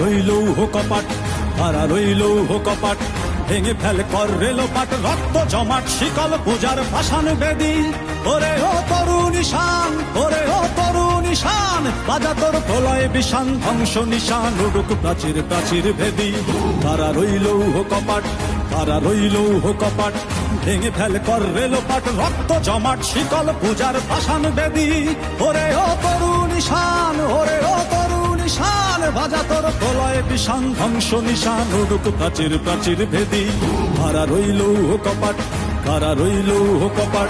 রইল কপাট, কারা রইল কপাট, ভেঙে ফেল কর রেলোপাট, রক্ত জমাট শিকল পূজার ভাসান বেদি। ওরে ও তরুণ ঈশান, ওরে ও তরুণ ঈশান, বাজা তোর প্রলয় বিষান, ধ্বংস নিশান উড়ুক প্রাচীর প্রাচীর ভেদি। কারা রইল কপাট, কারা রইল কপাট, ভেঙে ফেল কর রেলোপাট, রক্ত জমাট শিকল পূজার ভাসান বেদি। ওরে ও তরুণ ঈশান, ওরে ও তরুণ ঈশান, বাজা তোর প্রলয় বিষান, ধ্বংস নিশান উড়ুক প্রাচীর প্রাচীর ভেদি। কারা রইল কপাট, কারা রইল কপাট।